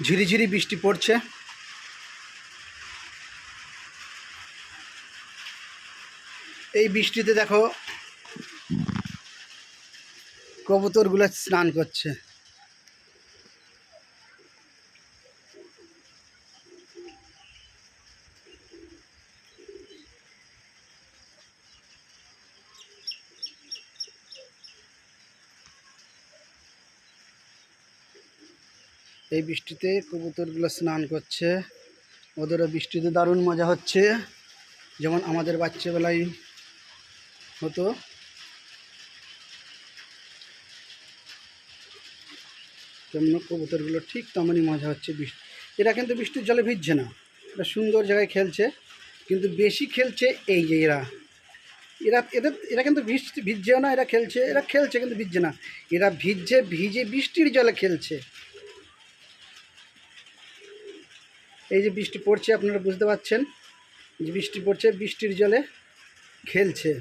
ঝিরিঝিরি বৃষ্টি পড়ছে। এই বৃষ্টিতে দেখো কবুতরগুলো স্নান করছে। এই বৃষ্টিতে কবুতরগুলো স্নান করছে, ওদেরও বৃষ্টিতে দারুণ মজা হচ্ছে, যেমন আমাদের বাচ্চাবেলায় হতো। তেমন কবুতরগুলো ঠিক তেমনই মজা হচ্ছে। এরা কিন্তু বৃষ্টির জলে ভিজছে না, এরা সুন্দর জায়গায় খেলছে, কিন্তু বেশি খেলছে এই যে এরা এরা এদের এরা কিন্তু ভিজছেও না, এরা খেলছে কিন্তু ভিজছে না। এরা ভিজে বৃষ্টির জলে খেলছে। এই যে বৃষ্টি পড়ছে, আপনারা বুঝতে পারছেন যে বৃষ্টি পড়ছে, বৃষ্টির জলে খেলছে।